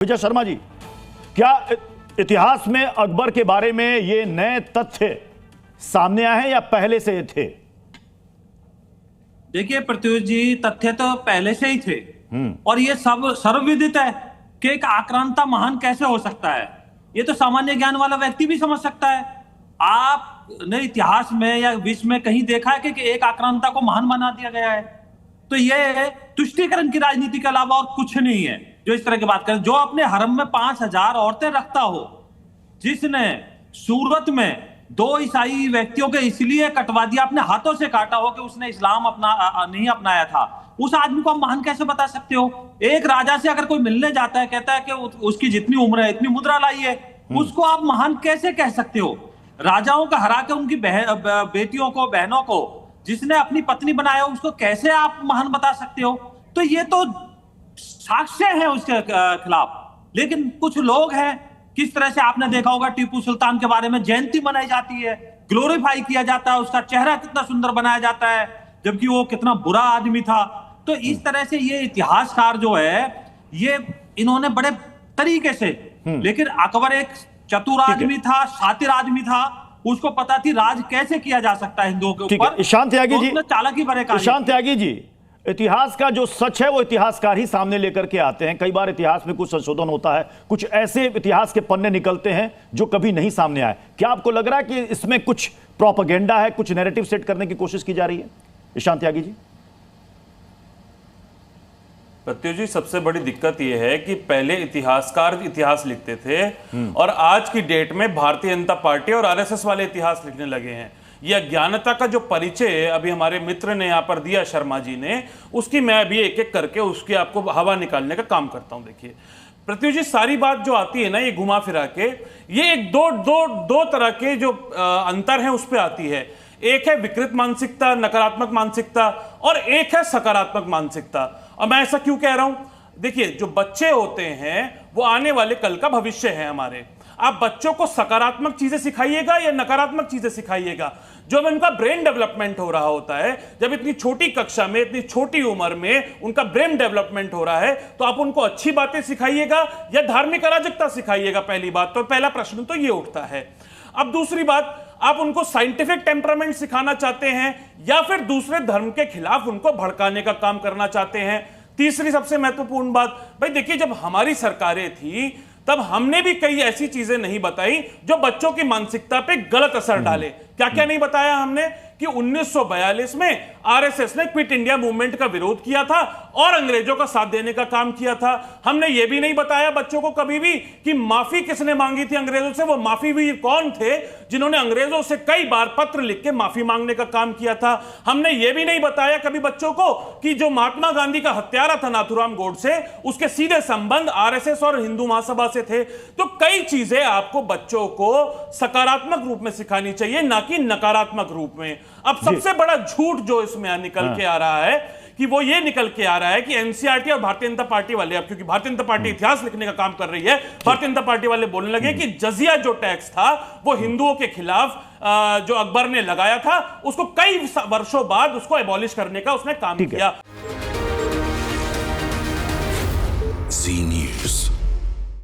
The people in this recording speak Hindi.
विजय शर्मा जी, क्या इतिहास में अकबर के बारे में ये नए तथ्य सामने आए हैं या पहले से थे? देखिए प्रत्युष जी, तथ्य तो पहले से ही थे और ये सब सर्वविदित है कि एक आक्रांता महान कैसे हो सकता है। ये तो सामान्य ज्ञान वाला व्यक्ति भी समझ सकता है। आपने इतिहास में या विश्व में कहीं देखा है कि एक आक्रांता को महान बना दिया गया है? तो ये तुष्टीकरण की राजनीति के अलावा और कुछ नहीं है जो इस तरह की बात करें। जो अपने हरम में 5000 औरतें रखता हो, जिसने सूरत में 2 ईसाई व्यक्तियों के इसलिए कटवा दिया, अपने हाथों से काटा हो कि उसने इस्लाम नहीं अपनाया था, उस आदमी को आप महान कैसे बता सकते हो? एक राजा से अगर कोई मिलने जाता है, कहता है कि उसकी जितनी उम्र है इतनी मुद्रा लाई है, उसको आप महान कैसे कह सकते हो? राजाओं का हरा के उनकी बेटियों को, बहनों को जिसने अपनी पत्नी बनाया उसको कैसे आप महान बता सकते हो? तो ये तो साक्ष्य है उसके खिलाफ। लेकिन कुछ लोग हैं, किस तरह से आपने देखा होगा टीपू सुल्तान के बारे में जयंती मनाई जाती है, ग्लोरीफाई किया जाता है, उसका चेहरा कितना सुंदर बनाया जाता है जबकि वो कितना बुरा आदमी था। तो इस तरह से ये इतिहासकार जो है, ये इन्होंने बड़े तरीके से, लेकिन अकबर एक चतुर आदमी था, शातिर आदमी था, उसको पता थी राज कैसे किया जा सकता है हिंदुओं के ऊपर। ईशान त्यागी जी, चालाकी भरे कार्य। ईशान त्यागी जी, इतिहास का जो सच है वो इतिहासकार ही सामने लेकर के आते हैं। कई बार इतिहास में कुछ संशोधन होता है, कुछ ऐसे इतिहास के पन्ने निकलते हैं जो कभी नहीं सामने आए। क्या आपको लग रहा है कि इसमें कुछ प्रोपेगेंडा है, कुछ नैरेटिव सेट करने की कोशिश की जा रही है? ईशान त्यागी जी। प्रत्युष जी, सबसे बड़ी दिक्कत यह है कि पहले इतिहासकार इतिहास लिखते थे और आज की डेट में भारतीय जनता पार्टी और आरएसएस वाले इतिहास लिखने लगे हैं। यह अज्ञानता का जो परिचय अभी हमारे मित्र ने यहां पर दिया, शर्मा जी ने, उसकी मैं अभी एक एक करके उसकी आपको हवा निकालने का काम करता हूं। देखिए प्रत्युष जी, सारी बात जो आती है ना, ये घुमा फिरा के ये एक दो तरह के जो अंतर है उस पर आती है। एक है विकृत मानसिकता, नकारात्मक मानसिकता, और एक है सकारात्मक मानसिकता। और मैं ऐसा क्यों कह रहा हूं? देखिए, जो बच्चे होते हैं वो आने वाले कल का भविष्य है हमारे। आप बच्चों को सकारात्मक चीजें सिखाइएगा या नकारात्मक चीजें सिखाइएगा? जब उनका ब्रेन डेवलपमेंट हो रहा होता है, जब इतनी छोटी कक्षा में, इतनी छोटी उम्र में उनका ब्रेन डेवलपमेंट हो रहा है, तो आप उनको अच्छी बातें सिखाइएगा या धार्मिक अराजकता सिखाइएगा? पहली बात तो, पहला प्रश्न तो ये उठता है। अब दूसरी बात, आप उनको साइंटिफिक टेम्परामेंट सिखाना चाहते हैं या फिर दूसरे धर्म के खिलाफ उनको भड़काने का काम करना चाहते हैं? तीसरी सबसे महत्वपूर्ण बात, भाई देखिए, जब हमारी सरकारें थी तब हमने भी कई ऐसी चीजें नहीं बताई जो बच्चों की मानसिकता पे गलत असर डाले। क्या क्या नहीं बताया हमने? कि 1942 में आरएसएस ने क्विट इंडिया मूवमेंट का विरोध किया था और अंग्रेजों का साथ देने का काम किया था। हमने यह भी नहीं बताया बच्चों को कभी भी कि माफी किसने मांगी थी अंग्रेजों से, वो माफी वीर कौन थे जिन्होंने अंग्रेजों से कई बार पत्र लिख के माफी मांगने का काम किया था। हमने यह भी नहीं बताया कभी बच्चों को कि जो महात्मा गांधी का हत्यारा था नाथूराम गोडसे, उसके सीधे संबंध आरएसएस और हिंदू महासभा से थे। तो कई चीजें आपको बच्चों को सकारात्मक रूप में सिखानी चाहिए, ना कि नकारात्मक रूप में। अब सबसे बड़ा झूठ जो इसमें निकल के आ रहा है कि वो ये निकल के आ रहा है कि एनसीईआरटी और भारतीय जनता पार्टी वाले, अब क्योंकि भारतीय जनता पार्टी इतिहास लिखने का काम कर रही है, भारतीय जनता पार्टी वाले बोलने लगे कि जजिया जो टैक्स था वो हिंदुओं के खिलाफ जो अकबर ने लगाया था, उसको कई वर्षों बाद उसको एबॉलिश करने का उसने काम किया।